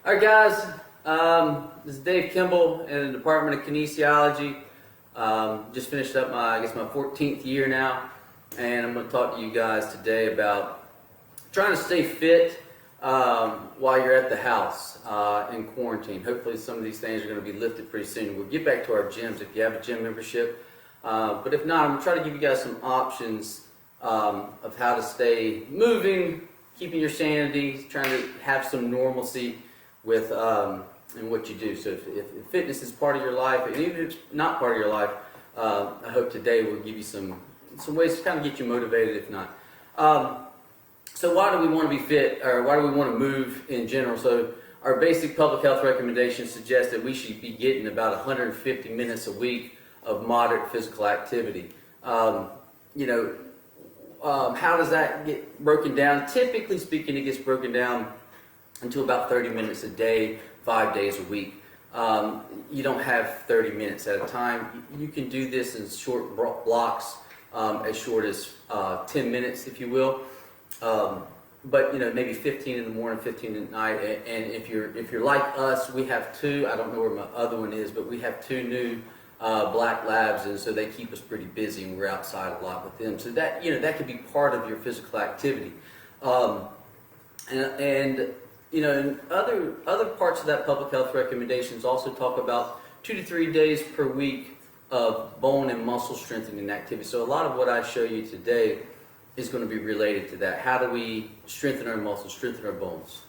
All right, guys. This is Dave Kemble in the Department of Kinesiology. Just finished up my 14th year now, and I'm going to talk to you guys today about trying to stay fit while you're at the house in quarantine. Hopefully, some of these things are going to be lifted pretty soon. We'll get back to our gyms if you have a gym membership, but if not, I'm going to try to give you guys some options of how to stay moving, keeping your sanity, trying to have some normalcy with in what you do. So if fitness is part of your life, and even if it's not part of your life, I hope today will give you some ways to kind of get you motivated, if not. So why do we want to be fit, or why do we want to move in general? So our basic public health recommendations suggest that we should be getting about 150 minutes a week of moderate physical activity. How does that get broken down? Typically speaking, it gets broken down into about 30 minutes a day, 5 days a week. You don't have 30 minutes at a time. You can do this in short blocks, as short as 10 minutes, if you will. But maybe 15 in the morning, 15 at night. And if you're like us, we have two. I don't know where my other one is, but we have two new black labs, and so they keep us pretty busy, and we're outside a lot with them. So that that could be part of your physical activity. And other parts of that public health recommendations also talk about 2 to 3 days per week of bone and muscle strengthening activity. So a lot of what I show you today is going to be related to that. How do we strengthen our muscles, strengthen our bones?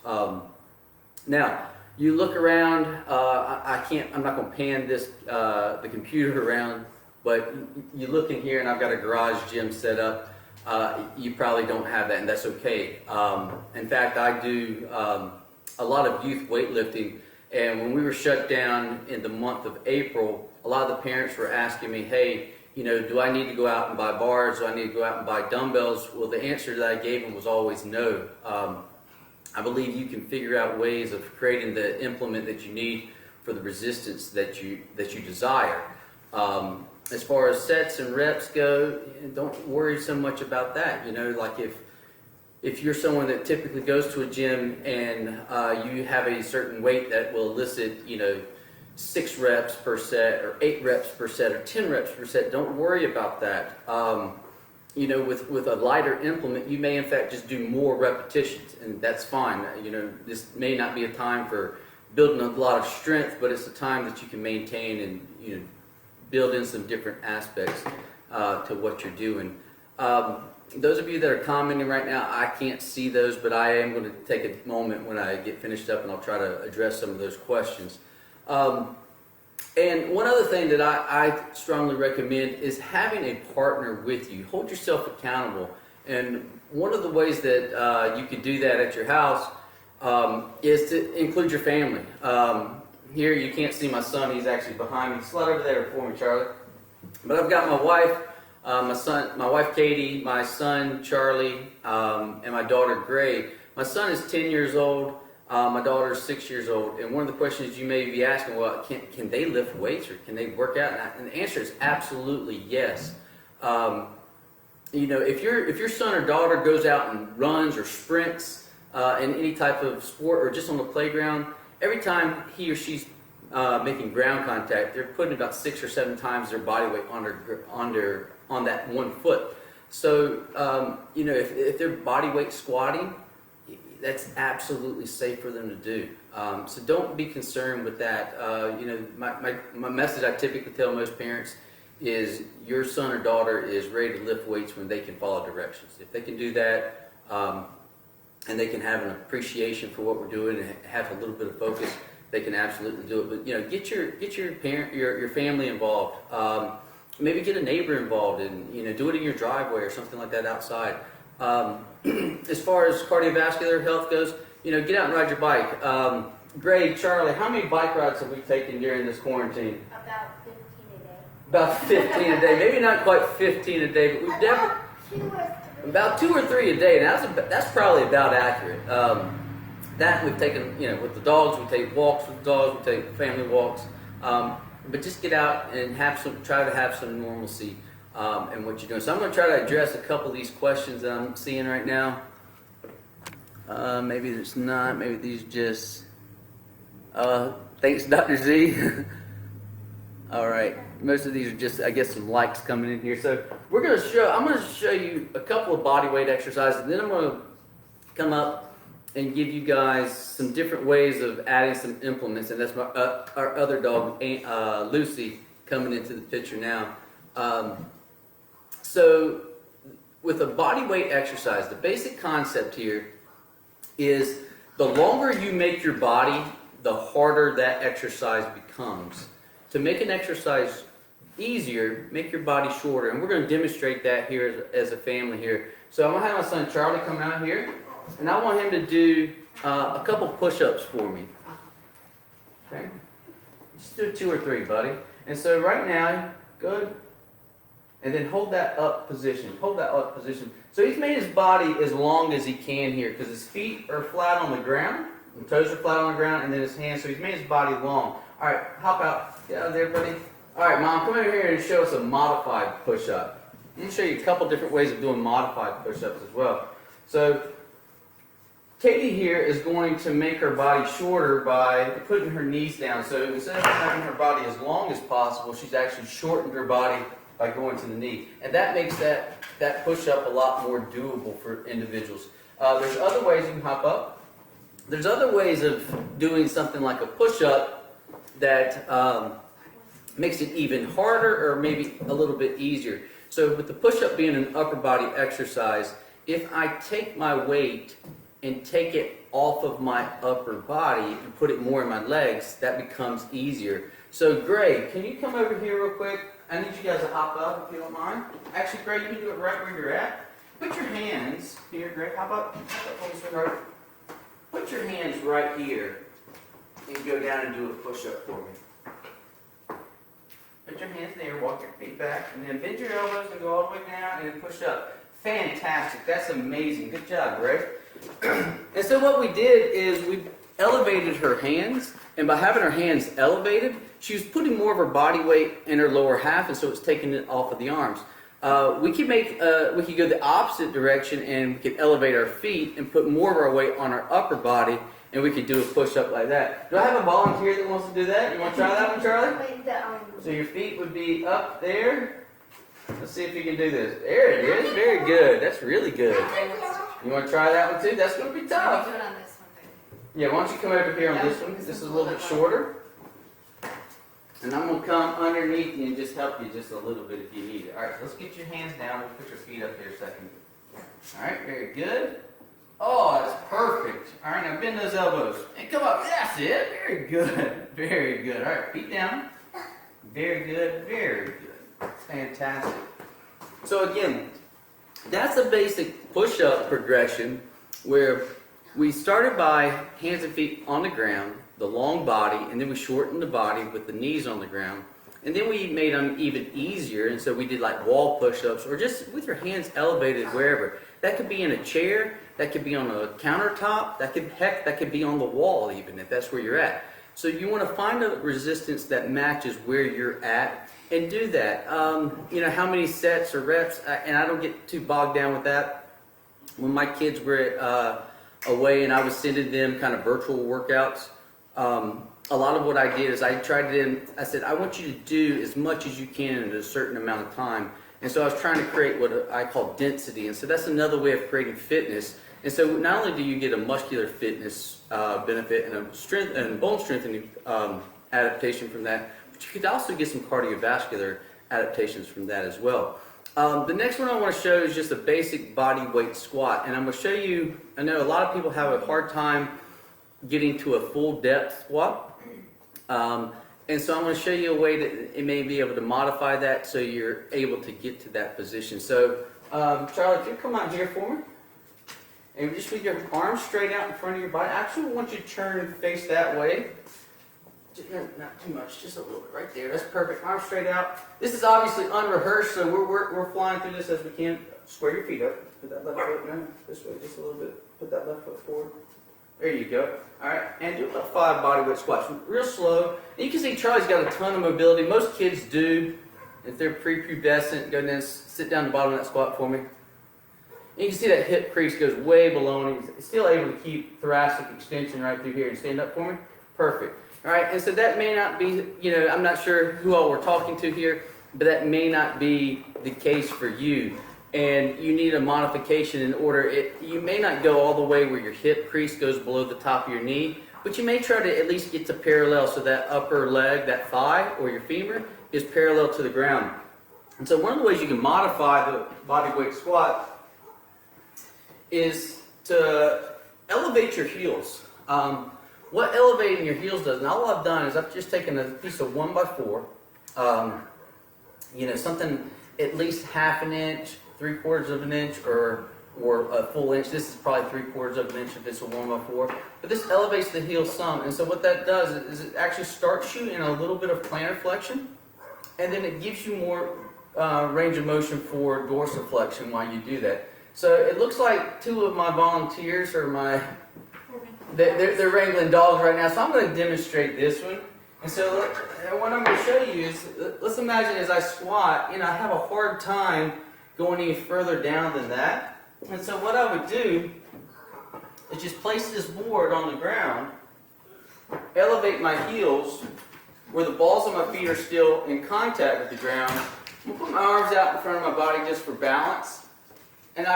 Now, you look around. I'm not going to pan the computer around, but you look in here, and I've got a garage gym set up. You probably don't have that, and that's okay. In fact, I do a lot of youth weightlifting, and when we were shut down in the month of April, a lot of the parents were asking me, hey, do I need to go out and buy bars? Do I need to go out and buy dumbbells? Well, the answer that I gave them was always no. I believe you can figure out ways of creating the implement that you need for the resistance that you desire. As far as sets and reps go, don't worry so much about that. Like if you're someone that typically goes to a gym and you have a certain weight that will elicit, 6 reps per set, or 8 reps per set, or 10 reps per set, don't worry about that. With a lighter implement, you may in fact just do more repetitions, and that's fine. This may not be a time for building a lot of strength, but it's a time that you can maintain and build in some different aspects to what you're doing. Those of you that are commenting right now, I can't see those, but I am going to take a moment when I get finished up, and I'll try to address some of those questions. And one other thing that I strongly recommend is having a partner with you. Hold yourself accountable. And one of the ways that you could do that at your house is to include your family. Here you can't see my son, he's actually behind me. Slide over there for me, Charlie. But I've got my wife, my wife Katie, my son Charlie, and my daughter Gray. My son is 10 years old, my daughter is 6 years old, and one of the questions you may be asking, well, can they lift weights, or can they work out? And the answer is absolutely yes. If your son or daughter goes out and runs or sprints in any type of sport, or just on the playground, every time he or she's making ground contact, they're putting about 6 or 7 times their body weight on that one foot. So, if they're body weight squatting, that's absolutely safe for them to do. So don't be concerned with that. My message I typically tell most parents is your son or daughter is ready to lift weights when they can follow directions. If they can do that, and they can have an appreciation for what we're doing and have a little bit of focus, they can absolutely do it. But get your parent, your family involved. Maybe get a neighbor involved, and do it in your driveway or something like that outside. As far as cardiovascular health goes, get out and ride your bike. Gray, Charlie, how many bike rides have we taken during this quarantine? About 15 a day. About 15 a day. Maybe not quite 15 a day, but we've definitely about 2 or 3 a day. Now that's probably about accurate. That we've taken, with the dogs, we take walks with the dogs, we take family walks. But just get out and try to have some normalcy in what you're doing. So I'm going to try to address a couple of these questions that I'm seeing right now. Maybe there's not. Maybe these just Thanks, Dr. Z. All right, most of these are just, I guess, some likes coming in here. So I'm going to show you a couple of body weight exercises, and then I'm going to come up and give you guys some different ways of adding some implements. And that's my, our other dog, Lucy, coming into the picture now. So with a body weight exercise, the basic concept here is the longer you make your body, the harder that exercise becomes. To make an exercise easier, make your body shorter. And we're going to demonstrate that here as a family here. So I'm going to have my son Charlie come out here, and I want him to do a couple push-ups for me. Okay? Just do 2 or 3, buddy. And so right now, good. And then hold that up position. Hold that up position. So he's made his body as long as he can here because his feet are flat on the ground, the toes are flat on the ground, and then his hands. So he's made his body long. All right, hop out. Get out of there, buddy. All right, Mom, come over here and show us a modified push-up. I'm going to show you a couple different ways of doing modified push-ups as well. So Katie here is going to make her body shorter by putting her knees down. So instead of having her body as long as possible, she's actually shortened her body by going to the knee. And that makes that push-up a lot more doable for individuals. There's other ways you can hop up. There's other ways of doing something like a push-up that makes it even harder or maybe a little bit easier. So with the push-up being an upper body exercise, if I take my weight and take it off of my upper body and put it more in my legs, that becomes easier. So Greg, can you come over here real quick? I need you guys to hop up if you don't mind. Actually, Greg, you can do it right where you're at. Put your hands here, Greg. Hop up. Put your hands right here and go down and do a push-up for me. Put your hands there, walk your feet back, and then bend your elbows and go all the way down and then push up. Fantastic. That's amazing. Good job, Greg. And so what we did is we elevated her hands, and by having her hands elevated, she was putting more of her body weight in her lower half, and so it's taking it off of the arms. We could go the opposite direction, and we could elevate our feet and put more of our weight on our upper body, and we could do a push-up like that. Do I have a volunteer that wants to do that? You want to try that one, Charlie? So your feet would be up there. Let's see if you can do this. There it is. Very good. That's really good. You want to try that one too? That's going to be tough. Do it on this one, baby. Yeah, why don't you come over here on this one? This is a little bit shorter. And I'm going to come underneath you and just help you just a little bit if you need it. All right, so let's get your hands down. We'll put your feet up here a second. All right, very good. Oh, that's perfect. All right, now bend those elbows. And come up. That's it. Very good. Very good. All right, feet down. Very good. Very good. Fantastic. So again, that's a basic push-up progression where we started by hands and feet on the ground, the long body, and then we shortened the body with the knees on the ground. And then we made them even easier, and so we did like wall push-ups or just with your hands elevated wherever. That could be in a chair, that could be on a countertop, that could be on the wall even if that's where you're at. So you want to find a resistance that matches where you're at and do that. You know, how many sets or reps, and I don't get too bogged down with that. When my kids were away and I was sending them kind of virtual workouts, a lot of what I did is I said, I want you to do as much as you can in a certain amount of time. And so I was trying to create what I call density. And so that's another way of creating fitness. And so not only do you get a muscular fitness benefit and a strength and bone strengthening adaptation from that, but you could also get some cardiovascular adaptations from that as well. The next one I want to show is just a basic body weight squat. And I'm going to show you, I know a lot of people have a hard time getting to a full depth squat. And so I'm going to show you a way that it may be able to modify that so you're able to get to that position. So, Charlie, can you come out here for me? And just with your arms straight out in front of your body. I actually want you to turn and face that way. Not too much, just a little bit right there. That's perfect. Arms straight out. This is obviously unrehearsed, so we're flying through this as we can. Square your feet up. Put that left foot down. This way, just a little bit. Put that left foot forward. There you go. All right, and do about 5 bodyweight squats, real slow. And you can see Charlie's got a ton of mobility. Most kids do. If they're prepubescent, go down and sit down the bottom of that squat for me. And you can see that hip crease goes way below, and he's still able to keep thoracic extension right through here. And stand up for me. Perfect. All right, and so that may not be, I'm not sure who all we're talking to here, but that may not be the case for you. And you need a modification in order. You may not go all the way where your hip crease goes below the top of your knee, but you may try to at least get to parallel so that upper leg, that thigh or your femur, is parallel to the ground. And so one of the ways you can modify the body weight squat is to elevate your heels. What elevating your heels does, and all I've done is I've just taken a piece of 1x4, something at least half an inch, 3/4 of an inch, or a full inch. This is probably 3/4 of an inch if it's a 1x4. But this elevates the heel some, and so what that does is it actually starts you in a little bit of plantar flexion, and then it gives you more range of motion for dorsiflexion while you do that. So it looks like two of my volunteers are they're wrangling dogs right now, so I'm going to demonstrate this one. And so what I'm going to show you is, let's imagine as I squat, I have a hard time going any further down than that. And so what I would do is just place this board on the ground, elevate my heels where the balls of my feet are still in contact with the ground. I'm going to put my arms out in front of my body just for balance. And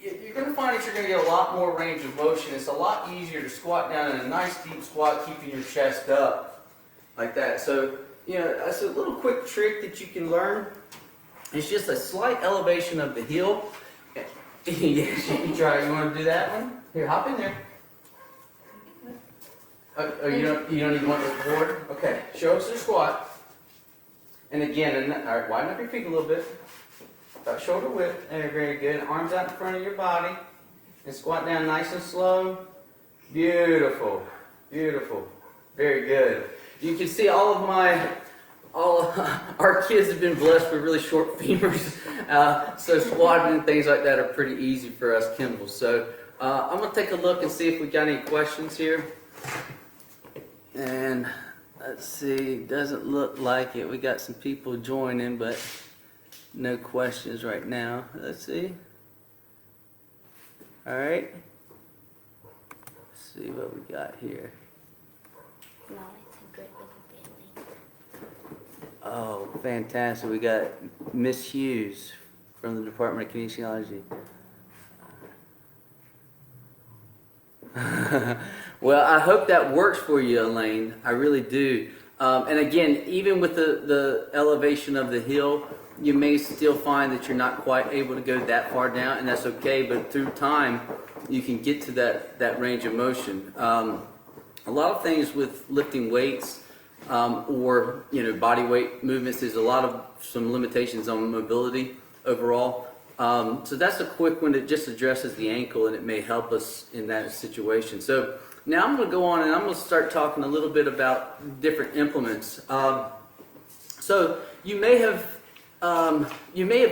you're going to find that you're going to get a lot more range of motion. It's a lot easier to squat down in a nice deep squat, keeping your chest up like that. So, that's a little quick trick that you can learn. It's just a slight elevation of the heel. Yes, you can try it. You want to do that one? Here, hop in there. Oh, you don't even want this board? Okay, show us your squat. And again, all right, widen up your feet a little bit. About shoulder width. There, very good. Arms out in front of your body. And squat down nice and slow. Beautiful. Beautiful. Very good. You can see all of our kids have been blessed with really short femurs. So squatting and things like that are pretty easy for us Kemble. So I'm going to take a look and see if we got any questions here. And let's see, doesn't look like it. We got some people joining, but no questions right now. Let's see. All right. Let's see what we got here. No, it's a good little family. Oh, fantastic. We got Miss Hughes from the Department of Kinesiology. Well, I hope that works for you, Elaine. I really do. And again, even with the elevation of the heel, you may still find that you're not quite able to go that far down, and that's okay. But through time, you can get to that range of motion. A lot of things with lifting weights or body weight movements, there's some limitations on mobility overall. So that's a quick one that just addresses the ankle, and it may help us in that situation. So now I'm going to go on and I'm going to start talking a little bit about different implements. So you may have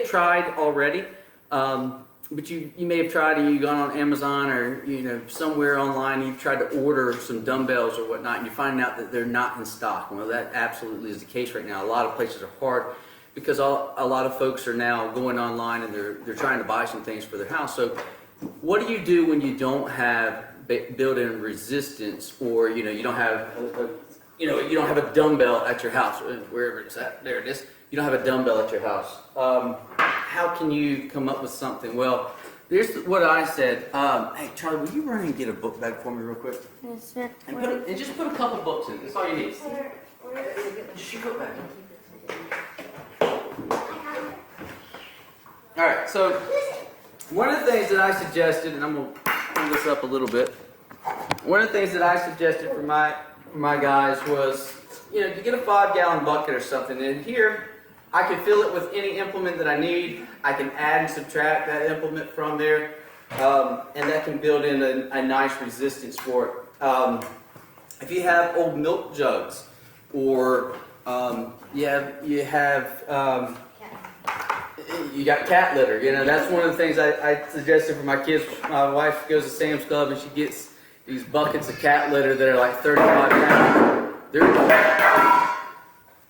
tried already, but you may have tried and you've gone on Amazon or somewhere online. You've tried to order some dumbbells or whatnot, and you find out that they're not in stock. Well, that absolutely is the case right now. A lot of places are hard because a lot of folks are now going online and they're trying to buy some things for their house. So what do you do when you don't have built-in resistance, or you don't have a dumbbell at your house, wherever it's at? There it is. You don't have a dumbbell at your house. How can you come up with something? Well, here's what I said. Hey, Charlie, will you run and get a book bag for me real quick? Yes, sir. And just put a couple books in. That's all you need. Just your book bag. All right. So one of the things that I suggested, and I'm gonna pull this up a little bit. One of the things that I suggested for my guys was, to get a 5-gallon bucket or something. And here, I can fill it with any implement that I need. I can add and subtract that implement from there, and that can build in a nice resistance for it. If you have old milk jugs, or you got cat litter, that's one of the things I suggested for my kids. My wife goes to Sam's Club and she gets these buckets of cat litter that are like 35 pounds.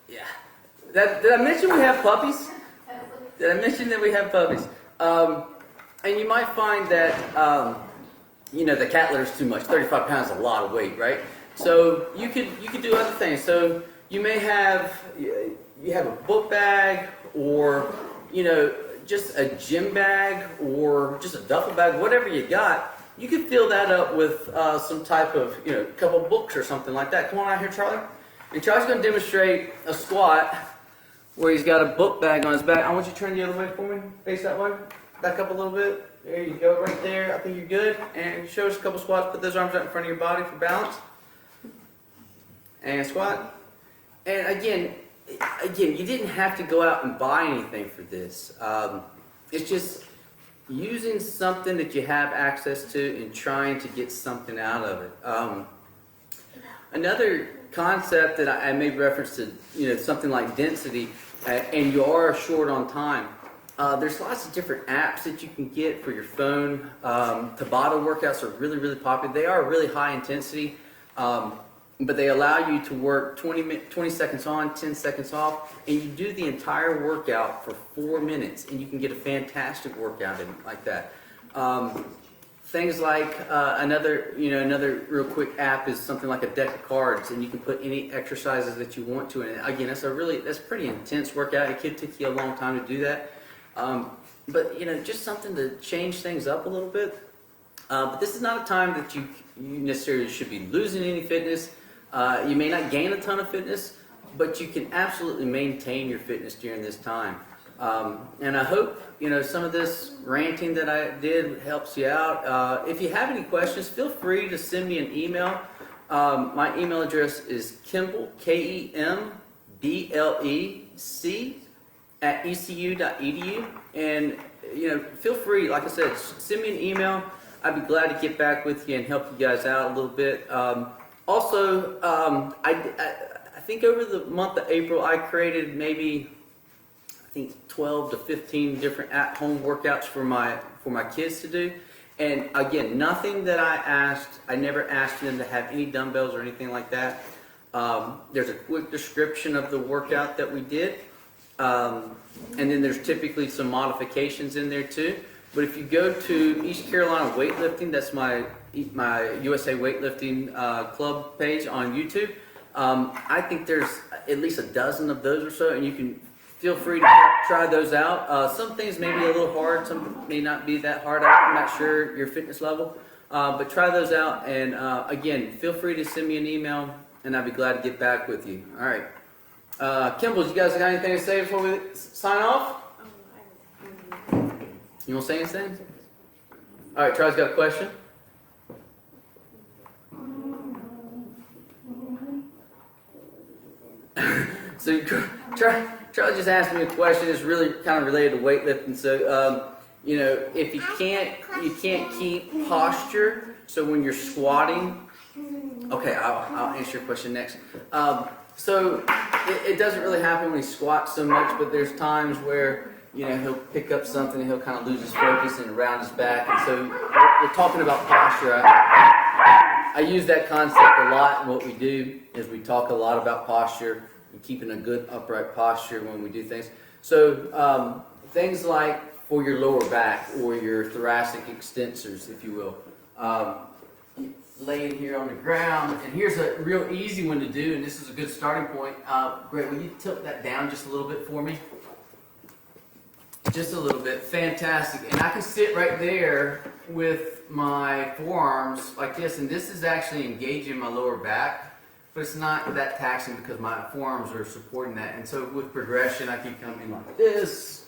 Yeah. Did I mention we have puppies? Did I mention that we have puppies? And you might find that, the cat litter is too much. 35 pounds is a lot of weight, right? So you could do other things. So you may have you have a book bag, or just a gym bag, or just a duffel bag, whatever you got. You could fill that up with some type of couple books or something like that. Come on out here, Charlie. And Charlie's going to demonstrate a squat where he's got a book bag on his back. I want you to turn the other way for me. Face that way. Back up a little bit. There you go, right there. I think you're good. And show us a couple squats. Put those arms out in front of your body for balance. And squat. And again, you didn't have to go out and buy anything for this. It's just using something that you have access to and trying to get something out of it. Another concept that I made reference to, something like density, and you are short on time. There's lots of different apps that you can get for your phone. Tabata workouts are really, really popular. They are really high intensity, but they allow you to work 20 seconds on, 10 seconds off, and you do the entire workout for 4 minutes, and you can get a fantastic workout in like that. Things like another real quick app is something like a deck of cards, and you can put any exercises that you want to. And again, that's pretty intense workout. It could take you a long time to do that, but just something to change things up a little bit. But this is not a time that you necessarily should be losing any fitness. You may not gain a ton of fitness, but you can absolutely maintain your fitness during this time. And I hope some of this ranting that I did helps you out. If you have any questions, feel free to send me an email. My email address is Kemble, KEMBLEC @ecu.edu, and feel free, like I said, send me an email. I'd be glad to get back with you and help you guys out a little bit. Also, I think over the month of April, I created maybe 12 to 15 different at-home workouts for my kids to do. And again, nothing that I never asked them to have any dumbbells or anything like that. There's a quick description of the workout that we did. And then there's typically some modifications in there too. But if you go to East Carolina Weightlifting, that's my USA Weightlifting club page on YouTube. I think there's at least a dozen of those or so, and you can feel free to try those out. Some things may be a little hard, some may not be that hard. I'm not sure your fitness level, but try those out. And again, feel free to send me an email, and I'd be glad to get back with you. All right. Kimball, you guys got anything to say before we sign off? You want to say anything? All right, Charlie's got a question. So Charlie just asked me a question. It's really kind of related to weightlifting. So, if you can't keep posture. So when you're squatting, okay, I'll answer your question next. So it doesn't really happen when he squats so much, but there's times where he'll pick up something and he'll kind of lose his focus and around his back. And so we're talking about posture. I use that concept a lot, and what we do is we talk a lot about posture and keeping a good upright posture when we do things. So things like for your lower back or your thoracic extensors, if you will. Laying here on the ground, and here's a real easy one to do, and this is a good starting point. Greg, will you tilt that down just a little bit for me? Just a little bit. Fantastic. And I can sit right there with my forearms like this, and this is actually engaging my lower back, but it's not that taxing because my forearms are supporting that. And so with progression, I can come in like this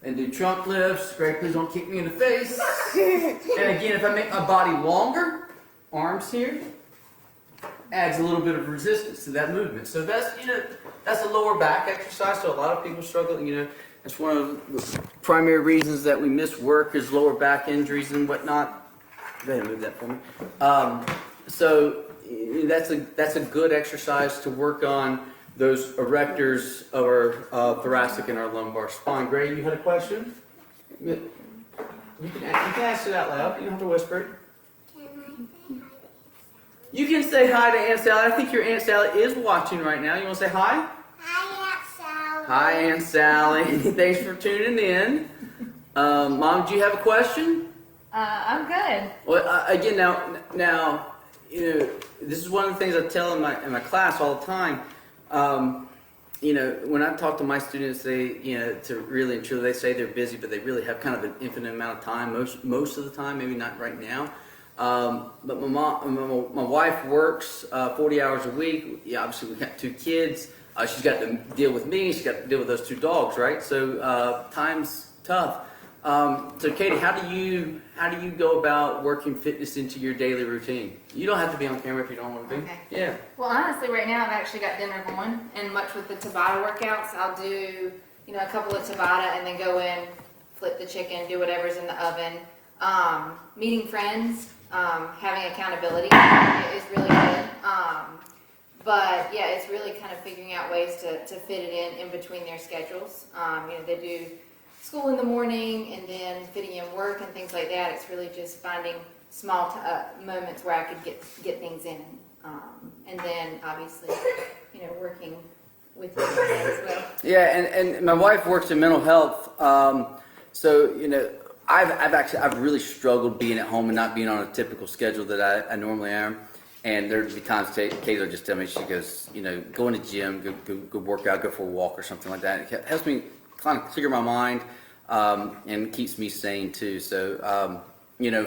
and do trunk lifts. Greg, please don't kick me in the face. And again, if I make my body longer, arms here, adds a little bit of resistance to that movement. So that's a lower back exercise. So a lot of people struggle. It's one of the primary reasons that we miss work is lower back injuries and whatnot. Go ahead and move that for me. So that's a good exercise to work on those erectors of our thoracic and our lumbar spine. Gray, you had a question? You can ask it out loud. You don't have to whisper it. You can say hi to Aunt Sally. I think your Aunt Sally is watching right now. You want to say hi? Hi, Aunt Sally. Hi, Aunt Sally. Thanks for tuning in. Mom, do you have a question? I'm good. Well, again, now, this is one of the things I tell in my class all the time. When I talk to my students, they, to really and truly, they say they're busy, but they really have kind of an infinite amount of time most of the time, maybe not right now. But my wife works 40 hours a week. Yeah, obviously we got 2 kids. She's got to deal with me. She's got to deal with those 2 dogs, right? So time's tough. So Katie, how do you go about working fitness into your daily routine? You don't have to be on camera if you don't want to be. Okay. Yeah. Well, honestly, right now I've actually got dinner going, and much with the Tabata workouts, I'll do, a couple of Tabata and then go in, flip the chicken, do whatever's in the oven. Meeting friends, having accountability is really good. But yeah, it's really kind of figuring out ways to fit it in between their schedules. They do school in the morning and then fitting in work and things like that. It's really just finding small moments where I could get things in, and then obviously, working with you as well. Yeah, and my wife works in mental health, so I've really struggled being at home and not being on a typical schedule that I normally am. And there'd be times Katie will just tell me, she goes, go in the gym, go work out, go for a walk or something like that. It helps me kind of clear my mind, and keeps me sane too. So,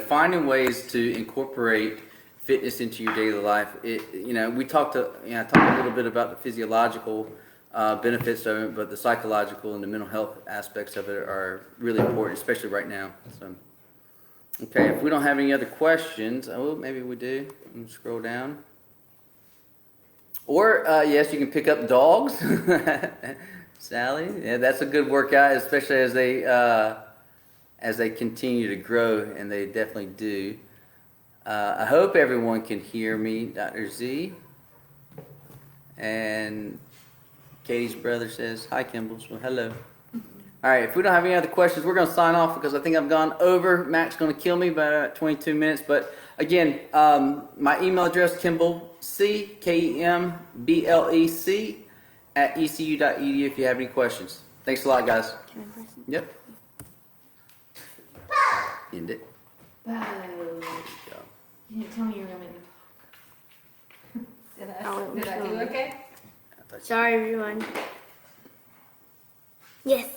finding ways to incorporate fitness into your daily life. We talked a little bit about the physiological benefits of it, but the psychological and the mental health aspects of it are really important, especially right now. So, okay, if we don't have any other questions, maybe we do. Let me scroll down. Or yes, you can pick up dogs. Sally, yeah, that's a good workout, especially as they continue to grow, and they definitely do. I hope everyone can hear me, Dr. Z. And Katie's brother says, hi, Kemble. Well, hello. All right, if we don't have any other questions, we're going to sign off because I think I've gone over. Mac's going to kill me by about 22 minutes. But again, my email address, KembleC, KEMBLEC, @ecu.edu if you have any questions. Thanks a lot, guys. Yep. End it. Whoa. You didn't tell me you were going to Did I do okay? Sorry, everyone. Yes.